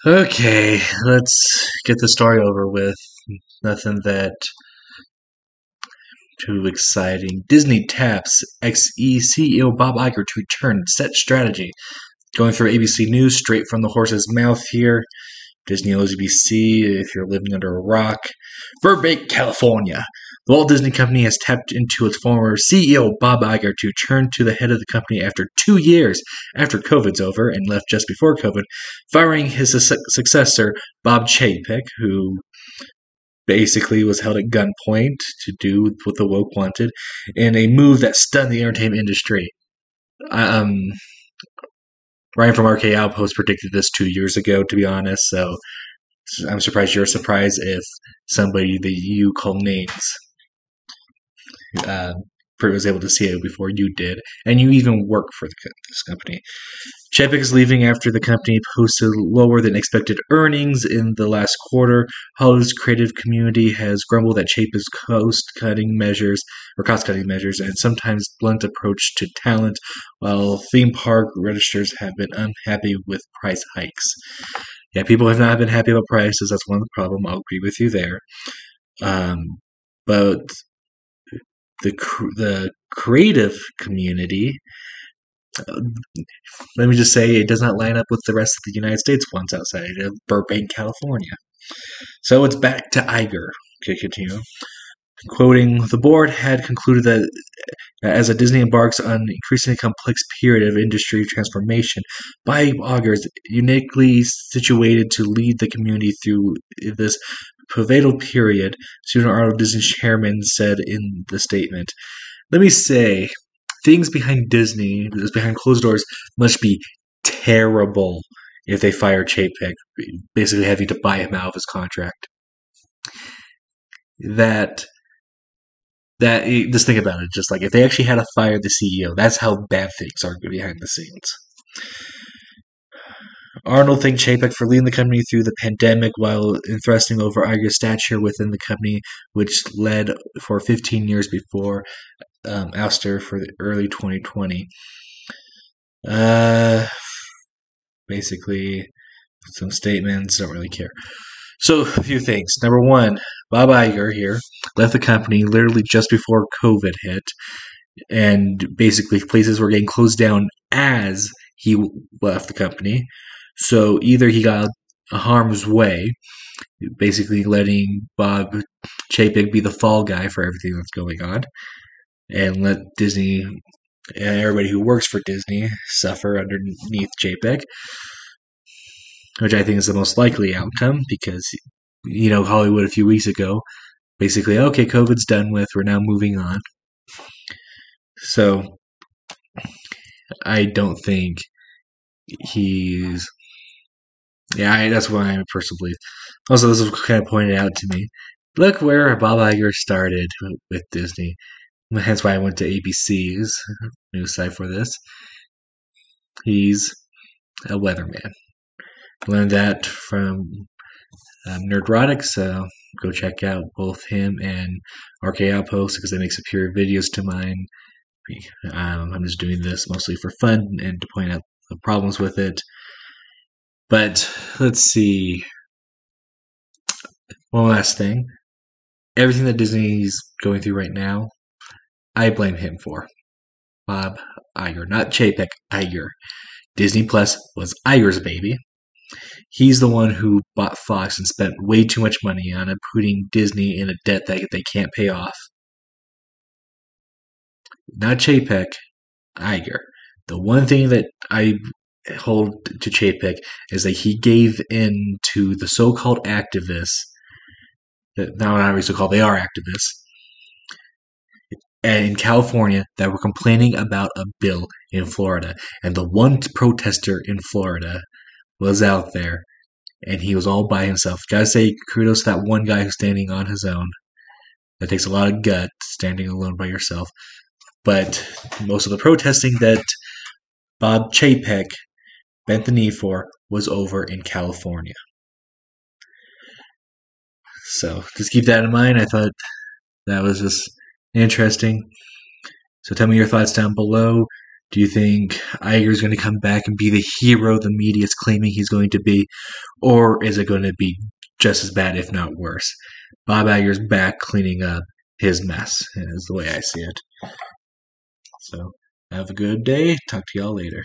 Okay, let's get the story over with. Nothing that too exciting. Disney taps XE CEO Bob Iger to return set strategy. Going through ABC News straight from the horse's mouth here. Disney owes ABC if you're living under a rock. Burbank, California. The Walt Disney Company has tapped into its former CEO Bob Iger to return to the head of the company after 2 years after COVID's over and left just before COVID, firing his successor Bob Chapek, who basically was held at gunpoint to do what the woke wanted, in a move that stunned the entertainment industry. Ryan from RK Outpost predicted this 2 years ago, to be honest, so I'm surprised you're surprised if somebody that you call names was able to see it before you did, and you even work for this company. Chepek is leaving after the company posted lower than expected earnings in the last quarter. Hollywood's creative community has grumbled at Chepek's cost-cutting measures, and sometimes blunt approach to talent, while theme park registers have been unhappy with price hikes. Yeah, people have not been happy about prices. That's one of the problems. I'll agree with you there. But the creative community, let me just say, it does not line up with the rest of the United States ones outside of Burbank, California. So it's back to Iger. Okay, continue. Quoting, the board had concluded that as Disney embarks on an increasingly complex period of industry transformation, Bob Iger is uniquely situated to lead the community through this pivotal period, Student Arnold, Disney's chairman, said in the statement. Let me say, things behind Disney, behind closed doors, must be terrible if they fire Chapek, basically having to buy him out of his contract. Just think about it. Just like if they actually had to fire the CEO, that's how bad things are behind the scenes. Arnold thanked Chapek for leading the company through the pandemic while thrusting over Iger's stature within the company, which led for 15 years before ouster for the early 2020. Basically, some statements, don't really care. So, a few things. Number one, Bob Iger here left the company literally just before COVID hit, and basically places were getting closed down as he left the company. So either he got a harm's way, basically letting Bob Chapek be the fall guy for everything that's going on, and let Disney and everybody who works for Disney suffer underneath Chapek, which I think is the most likely outcome because, Hollywood a few weeks ago, basically, okay, COVID's done with, we're now moving on. So, I don't think he's... Yeah, that's why I personally believe. Also, this was kind of pointed out to me. Look where Bob Iger started with Disney. Hence why I went to ABC's news site for this. He's a weatherman. Learned that from Nerdrotic, so go check out both him and RK Outpost because they make superior videos to mine. I'm just doing this mostly for fun and to point out the problems with it. But let's see. One last thing. Everything that Disney's going through right now, I blame him for. Bob Iger, not Chapek, Iger. Disney Plus was Iger's baby. He's the one who bought Fox and spent way too much money on it, putting Disney in a debt that they can't pay off. Not Chapek, Iger. The one thing that I hold to Chapek is that he gave in to the so-called activists, that now not really so-called, they are activists, and in California that were complaining about a bill in Florida. And the one protester in Florida was out there, and he was all by himself. Gotta say, kudos to that one guy who's standing on his own. That takes a lot of gut, standing alone by yourself. But most of the protesting that Bob Chapek bent the knee for was over in California. So just keep that in mind. I thought that was just interesting. So tell me your thoughts down below. Do you think Iger's going to come back and be the hero the media is claiming he's going to be? Or is it going to be just as bad, if not worse? Bob Iger's back cleaning up his mess, is the way I see it. So, have a good day. Talk to y'all later.